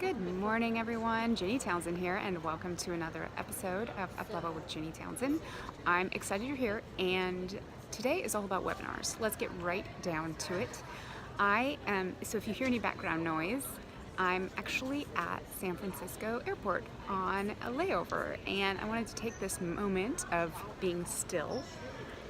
Good morning, everyone. Jenny Townsend here, and welcome to another episode of Up Level with Jenny Townsend. I'm excited you're here, and today is all about webinars. Let's get right down to it. So if you hear any background noise, I'm actually at San Francisco Airport on a layover, and I wanted to take this moment of being still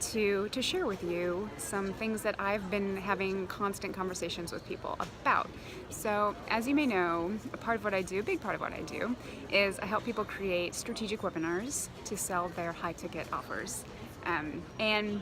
to share with you some things that I've been having constant conversations with people about. So as you may know, a big part of what I do, is I help people create strategic webinars to sell their high ticket offers. And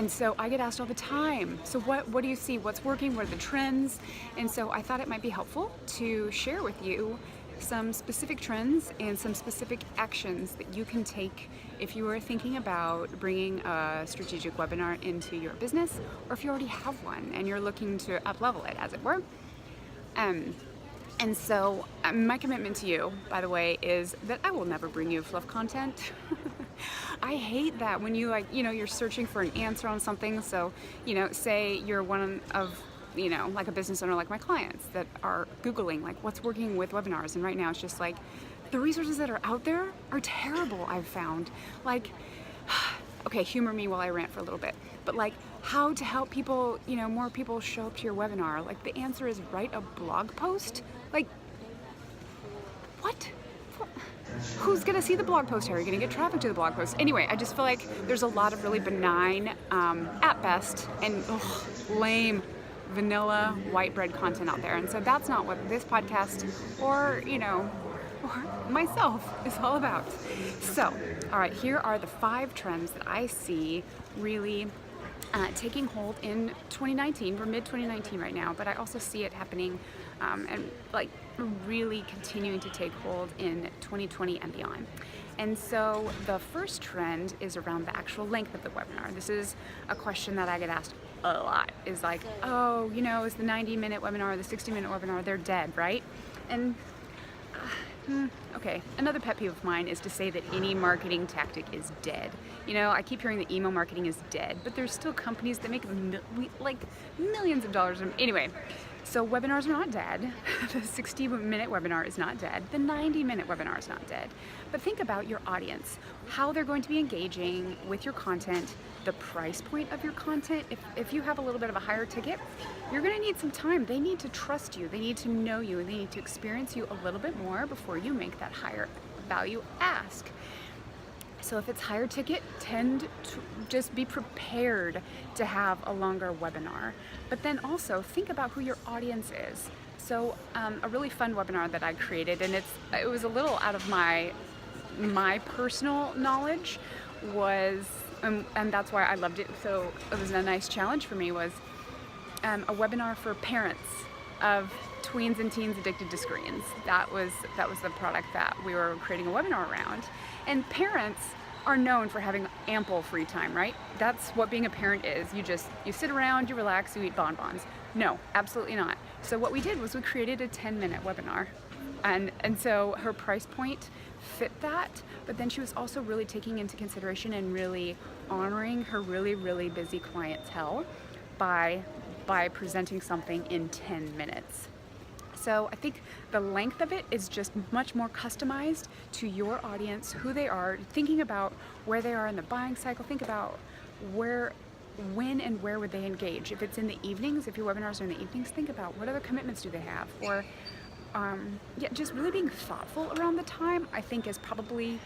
so I get asked all the time, so what do you see? What's working? What are the trends? And so I thought it might be helpful to share with you some specific trends and some specific actions that you can take if you are thinking about bringing a strategic webinar into your business, or if you already have one and you're looking to up-level it, as it were. And so my commitment to you, by the way, is that I will never bring you fluff content. I hate that when you're searching for an answer on something. So, say you're one of like a business owner like my clients that are Googling like what's working with webinars, and right now it's just like the resources that are out there are terrible, I've found. Like, okay, humor me while I rant for a little bit, but like how to help people, more people show up to your webinar. Like the answer is write a blog post. Like, what? Who's gonna see the blog post? How are you gonna get traffic to the blog post? Anyway, I just feel like there's a lot of really benign, at best, and lame, vanilla white bread content out there. And so that's not what this podcast or myself is all about. So, all right, here are the 5 trends that I see really taking hold in 2019. We're mid-2019 right now, but I also see it happening and like really continuing to take hold in 2020 and beyond. And so the first trend is around the actual length of the webinar. This is a question that I get asked a lot, is like, oh, is the 90-minute webinar, the 60-minute webinar, they're dead, right? And okay, another pet peeve of mine is to say that any marketing tactic is dead. I keep hearing that email marketing is dead, but there's still companies that make like millions of dollars. Anyway, so webinars are not dead. The 60-minute webinar is not dead. The 90-minute webinar is not dead. But think about your audience, how they're going to be engaging with your content, the price point of your content. If you have a little bit of a higher ticket, you're going to need some time. They need to trust you. They need to know you. They need to experience you a little bit more before you make that higher value ask. So if it's higher ticket, tend to just be prepared to have a longer webinar. But then also think about who your audience is. So a really fun webinar that I created, and it was a little out of my personal knowledge, was, and that's why I loved it. So it was a nice challenge for me, was a webinar for parents of tweens and teens addicted to screens. That was the product that we were creating a webinar around. And parents are known for having ample free time, right? That's what being a parent is. You sit around, you relax, you eat bonbons. No, absolutely not. So what we did was we created a 10-minute webinar. And so her price point fit that, but then she was also really taking into consideration and really honoring her really, really busy clientele by presenting something in 10 minutes. So I think the length of it is just much more customized to your audience, who they are, thinking about where they are in the buying cycle. Think about when and where would they engage. If it's in the evenings, if your webinars are in the evenings, think about what other commitments do they have. Or just really being thoughtful around the time, I think, is probably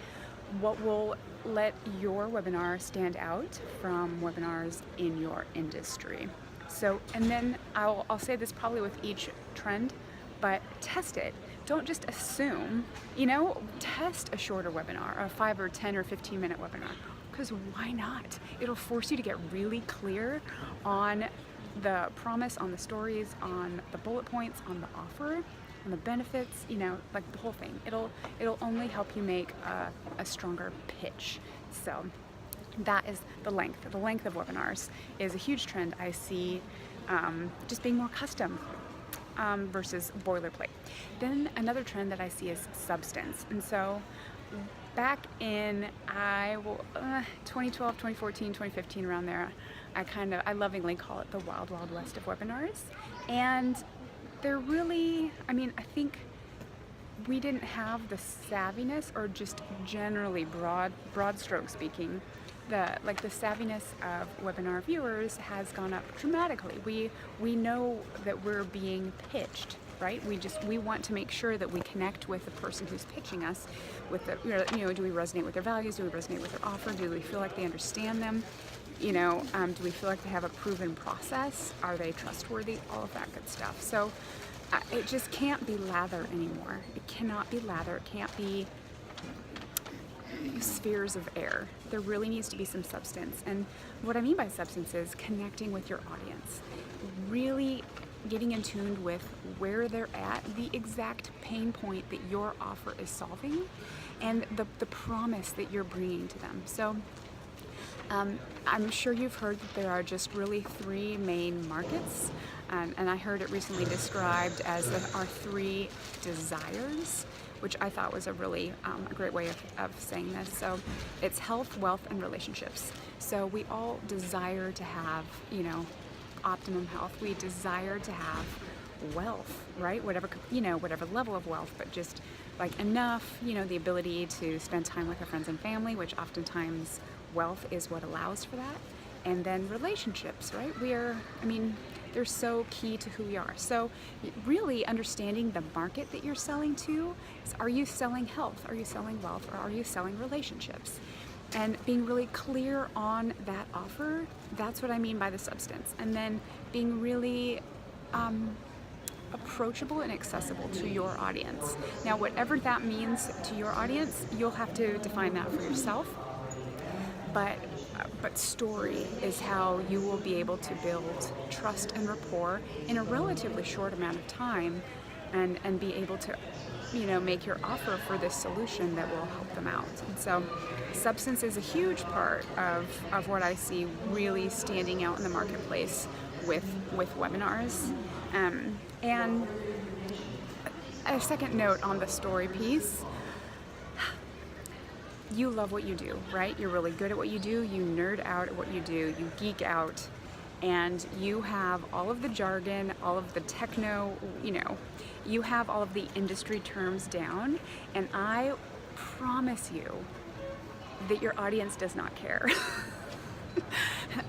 what will let your webinar stand out from webinars in your industry. So, and then I'll say this probably with each trend, but test it. Don't just assume, test a shorter webinar, a 5 or 10 or 15-minute webinar, because why not? It'll force you to get really clear on the promise, on the stories, on the bullet points, on the offer, on the benefits, like the whole thing. It'll only help you make a stronger pitch. So that is the length. The length of webinars is a huge trend I see, just being more custom versus boilerplate. Then another trend that I see is substance. And so back in 2012, 2014, 2015, around there, I lovingly call it the wild, wild west of webinars. And they're really, I think we didn't have the savviness, or just generally broad stroke speaking, the savviness of webinar viewers has gone up dramatically. We know that we're being pitched, right? We want to make sure that we connect with the person who's pitching us, with the, do we resonate with their values? Do we resonate with their offer? Do we feel like they understand them? Do we feel like they have a proven process? Are they trustworthy? All of that good stuff. So it just can't be lather anymore. It cannot be lather. It can't be spheres of air. There really needs to be some substance. And what I mean by substance is connecting with your audience, really getting in tune with where they're at, the exact pain point that your offer is solving, and the promise that you're bringing to them. So I'm sure you've heard that there are just really three main markets, and I heard it recently described as our three desires, which I thought was a really a great way of saying this. So it's health, wealth, and relationships. So we all desire to have, optimum health. We desire to have wealth, right? Whatever level of wealth, but just like enough, the ability to spend time with our friends and family, which oftentimes wealth is what allows for that. And then relationships, right? They're so key to who we are. So really understanding the market that you're selling to is, are you selling health? Are you selling wealth? Or are you selling relationships? And being really clear on that offer, that's what I mean by the substance. And then being really approachable and accessible to your audience. Now, whatever that means to your audience, you'll have to define that for yourself. But story is how you will be able to build trust and rapport in a relatively short amount of time, and be able to, make your offer for this solution that will help them out. And so substance is a huge part of what I see really standing out in the marketplace with webinars. And a second note on the story piece. You love what you do, right? You're really good at what you do. You nerd out at what you do. You geek out, and you have all of the jargon, all of the techno, you have all of the industry terms down, and I promise you that your audience does not care.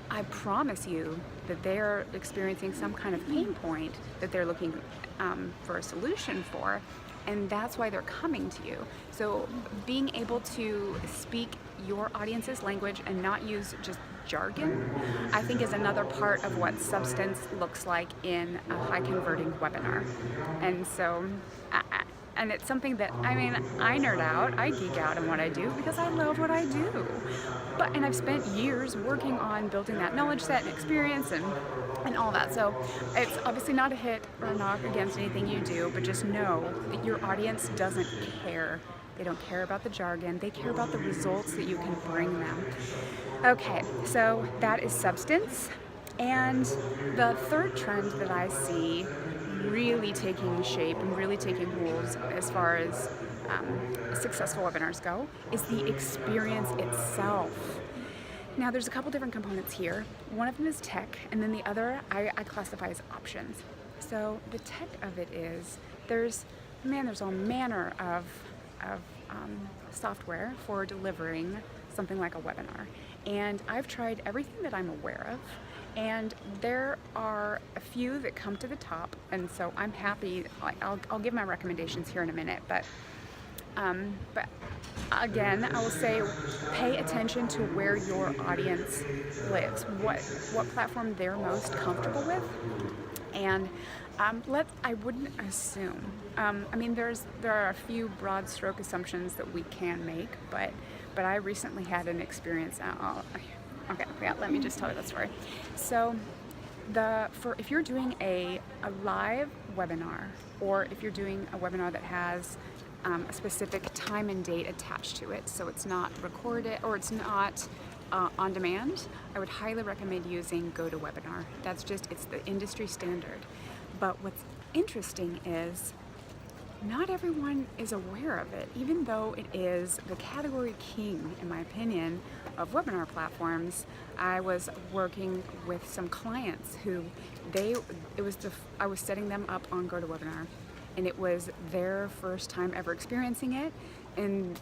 I promise you that they're experiencing some kind of pain point that they're looking for a solution for, and that's why they're coming to you. So being able to speak your audience's language and not use just jargon, I think, is another part of what substance looks like in a high converting webinar. And so, and it's something that, I nerd out, I geek out in what I do because I love what I do. And I've spent years working on building that knowledge set and experience and all that. So it's obviously not a hit or a knock against anything you do, but just know that your audience doesn't care. They don't care about the jargon. They care about the results that you can bring them. Okay, so that is substance. And the third trend that I see really taking shape and really taking hold as far as successful webinars go is the experience itself. Now, there's a couple different components here. One of them is tech, and then the other I classify as options. So the tech of it is there's all manner of software for delivering something like a webinar. And I've tried everything that I'm aware of, and there are a few that come to the top, and so I'm happy. I'll give my recommendations here in a minute, but again, I will say pay attention to where your audience lives, what platform they're most comfortable with, and I wouldn't assume. There are a few broad stroke assumptions that we can make, but I recently had an experience. Let me just tell you that story. So, if you're doing a live webinar, or if you're doing a webinar that has a specific time and date attached to it, so it's not recorded or it's not on demand, I would highly recommend using GoToWebinar. It's the industry standard. But what's interesting is not everyone is aware of it, even though it is the category king, in my opinion, of webinar platforms. I was working with some clients who I was setting them up on GoToWebinar, and it was their first time ever experiencing it, and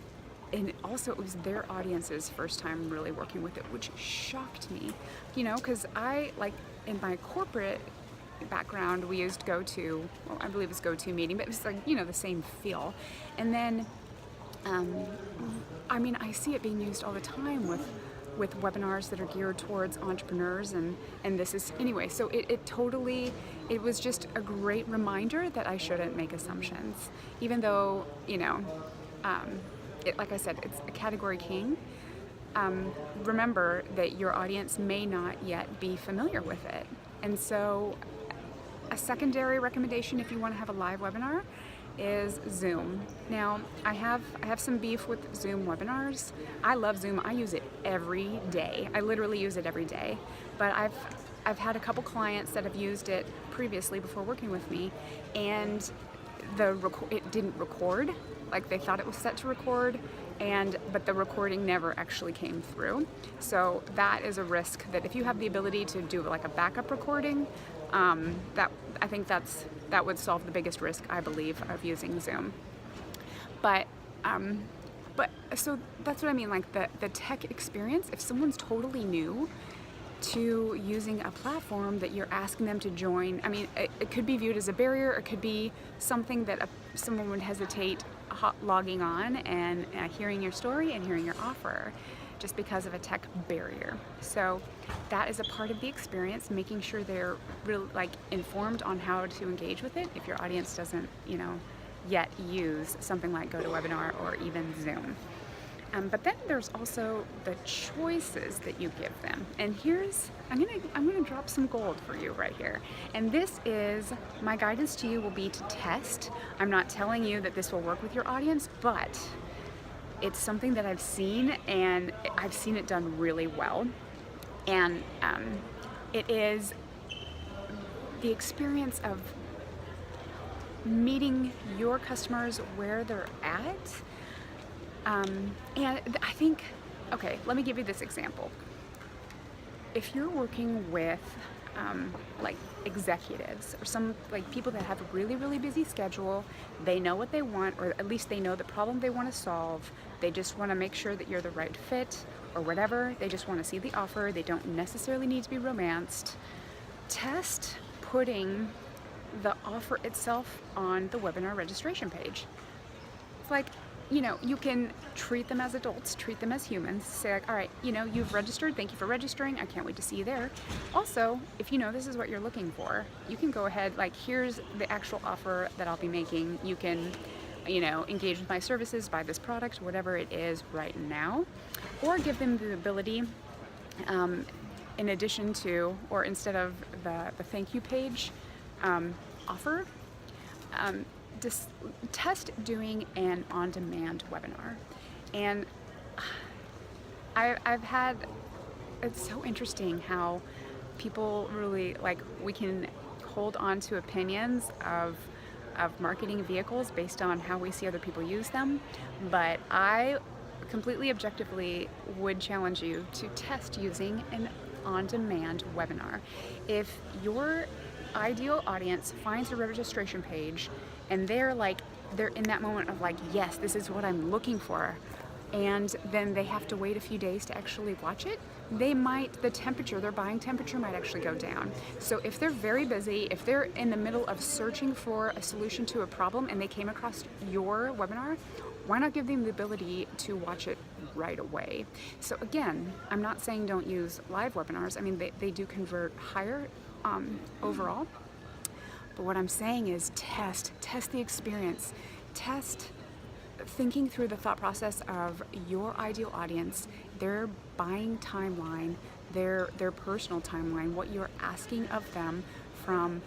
also it was their audience's first time really working with it, which shocked me, you know, because I, like, in my corporate background, we used GoTo, well, I believe it's GoToMeeting, but it was like, you know, the same feel. And then, I mean, I see it being used all the time with webinars that are geared towards entrepreneurs, and this is, anyway, so it totally, it was just a great reminder that I shouldn't make assumptions, even though, you know, like I said, it's a category king. Remember that your audience may not yet be familiar with it. And so a secondary recommendation if you want to have a live webinar is Zoom. Now, I have some beef with Zoom webinars. I love Zoom. I use it every day. I literally use it every day. But I've had a couple clients that have used it previously before working with me, and it didn't record. Like, they thought it was set to record, but the recording never actually came through. So that is a risk, that if you have the ability to do like a backup recording, I think that would solve the biggest risk, I believe, of using Zoom. But so that's what I mean, like the tech experience. If someone's totally new to using a platform that you're asking them to join, I mean, it could be viewed as a barrier. It could be something that someone would hesitate logging on and hearing your story and hearing your offer, just because of a tech barrier. So that is a part of the experience, making sure they're really, like, informed on how to engage with it if your audience doesn't, you know, yet use something like GoToWebinar or even Zoom. But then there's also the choices that you give them. And I'm gonna drop some gold for you right here. And this is, my guidance to you will be to test. I'm not telling you that this will work with your audience, but it's something that I've seen, and I've seen it done really well. And it is the experience of meeting your customers where they're at. And I think, okay, let me give you this example. If you're working with like executives or some, like, people that have a really, really busy schedule, they know what they want, or at least they know the problem they want to solve. They just want to make sure that you're the right fit or whatever. They just want to see the offer. They don't necessarily need to be romanced. Test putting the offer itself on the webinar registration page. It's like, you know, you can treat them as adults, treat them as humans, say like, all right, you know, you've registered, thank you for registering, I can't wait to see you there. Also, if you know this is what you're looking for, you can go ahead, like, here's the actual offer that I'll be making. You can, you know, engage with my services, buy this product, whatever it is right now. Or give them the ability, in addition to, or instead of the thank you page offer, just test doing an on-demand webinar. And I've had, it's so interesting how people really, like, we can hold on to opinions of marketing vehicles based on how we see other people use them. But I completely objectively would challenge you to test using an on-demand webinar. If your ideal audience finds a registration page and they're in that moment of like, yes, this is what I'm looking for, and then they have to wait a few days to actually watch it, their buying temperature might actually go down. So if they're very busy, if they're in the middle of searching for a solution to a problem and they came across your webinar, why not give them the ability to watch it right away? So again, I'm not saying don't use live webinars. I mean, they do convert higher overall. But what I'm saying is test the experience, test thinking through the thought process of your ideal audience, their buying timeline, their personal timeline, what you're asking of them, from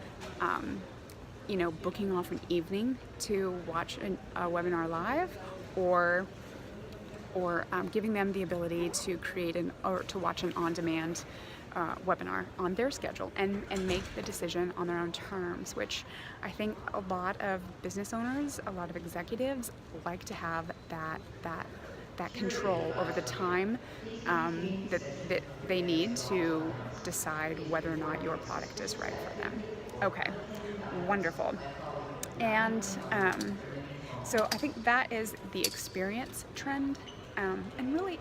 you know, booking off an evening to watch a webinar live, or giving them the ability to create or to watch an on-demand webinar on their schedule and make the decision on their own terms, which I think a lot of business owners, a lot of executives like to have that control over the time that they need to decide whether or not your product is right for them. Okay, wonderful. And so I think that is the experience trend, and really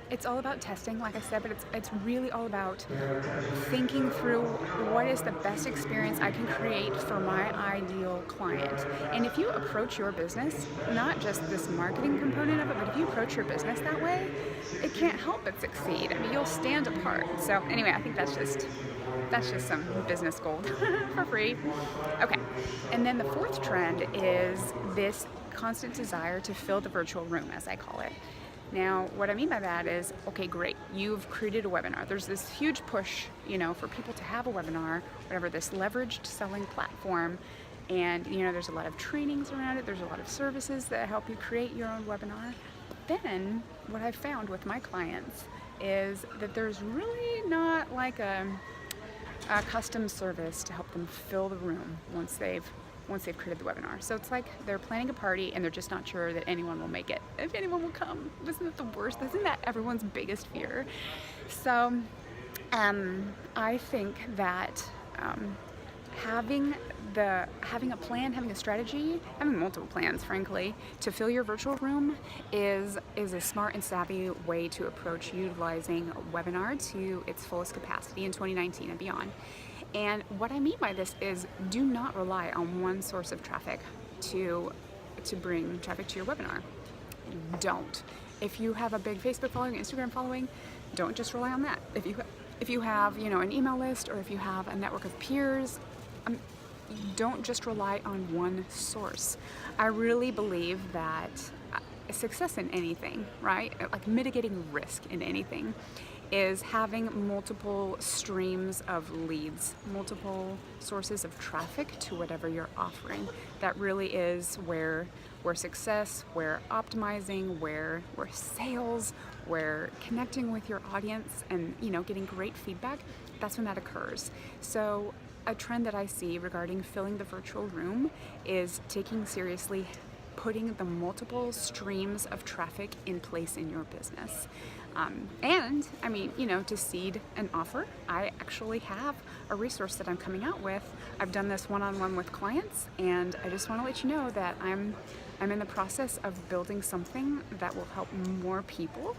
it's all about testing, like I said, but it's really all about thinking through what is the best experience I can create for my ideal client. And if you approach your business, not just this marketing component of it, but if you approach your business that way, it can't help but succeed. I mean, you'll stand apart. So anyway, I think that's just some business gold for free. Okay, and then the fourth trend is this constant desire to fill the virtual room, as I call it. Now, what I mean by that is, okay, great, you've created a webinar. There's this huge push, for people to have a webinar, whatever, this leveraged selling platform. And, there's a lot of trainings around it. There's a lot of services that help you create your own webinar. But then what I've found with my clients is that there's really not like a custom service to help them fill the room once they've created the webinar. So it's like they're planning a party and they're just not sure that anyone will make it, if anyone will come. Isn't that the worst? Isn't that everyone's biggest fear? So I think that having a plan, having a strategy, having multiple plans, frankly, to fill your virtual room is a smart and savvy way to approach utilizing a webinar to its fullest capacity in 2019 and beyond. And what I mean by this is, do not rely on one source of traffic to bring traffic to your webinar. Don't. If you have a big Facebook following, Instagram following, don't just rely on that. If you have an email list, or if you have a network of peers, don't just rely on one source. I really believe that success in anything, right? Like mitigating risk in anything, is having multiple streams of leads, multiple sources of traffic to whatever you're offering. That really is where success, where optimizing, where sales, where connecting with your audience and getting great feedback, that's when that occurs. So a trend that I see regarding filling the virtual room is taking seriously putting the multiple streams of traffic in place in your business. And I mean, to seed an offer, I actually have a resource that I'm coming out with. I've done this one-on-one with clients, and I just want to let you know that I'm in the process of building something that will help more people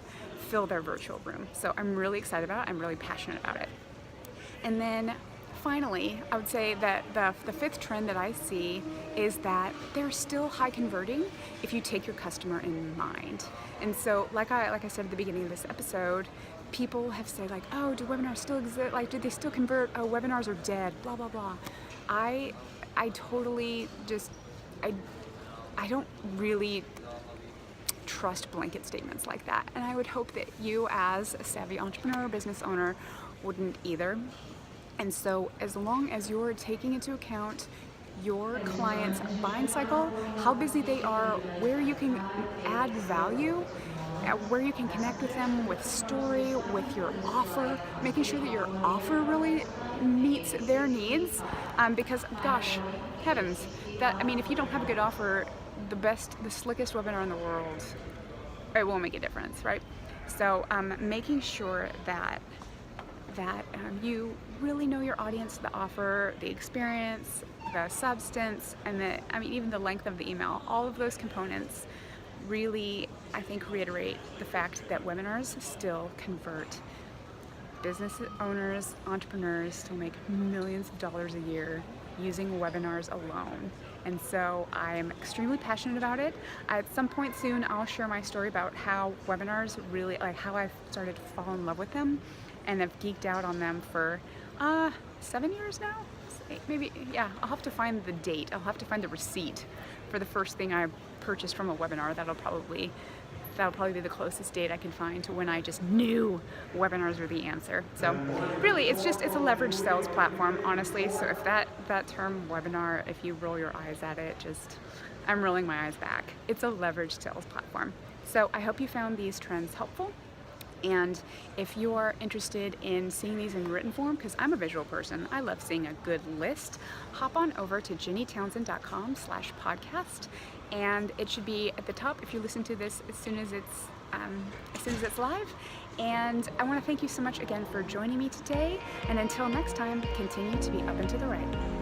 fill their virtual room. So I'm really excited about it. I'm really passionate about it. And then finally, I would say that the fifth trend that I see is that they're still high converting if you take your customer in mind. And so, like I said at the beginning of this episode, people have said like, oh, do webinars still exist? Like, do they still convert? Oh, webinars are dead, blah, blah, blah. I totally just, I don't really trust blanket statements like that. And I would hope that you, as a savvy entrepreneur or business owner, wouldn't either. And so as long as you're taking into account your client's buying cycle, how busy they are, where you can add value, where you can connect with them with story, with your offer, making sure that your offer really meets their needs. Because gosh, heavens, if you don't have a good offer, the slickest webinar in the world, it won't make a difference, right? So making sure that you really know your audience, the offer, the experience, the substance, and even the length of the email. All of those components really, I think, reiterate the fact that webinars still convert. Business owners, entrepreneurs still make millions of dollars a year using webinars alone. And so I'm extremely passionate about it. At some point soon, I'll share my story about how webinars really, how I've started to fall in love with them and have geeked out on them for 7 years now? Maybe, yeah, I'll have to find the date. I'll have to find the receipt for the first thing I purchased from a webinar. That'll probably be the closest date I can find to when I just knew webinars were the answer. So really, it's a leveraged sales platform, honestly. So if that term webinar, if you roll your eyes at it, I'm rolling my eyes back. It's a leveraged sales platform. So I hope you found these trends helpful. And if you're interested in seeing these in written form, because I'm a visual person, I love seeing a good list, hop on over to JennyTownsend.com/podcast, and it should be at the top if you listen to this as soon as it's live. And I want to thank you so much again for joining me today, and until next time, continue to be up and to the right.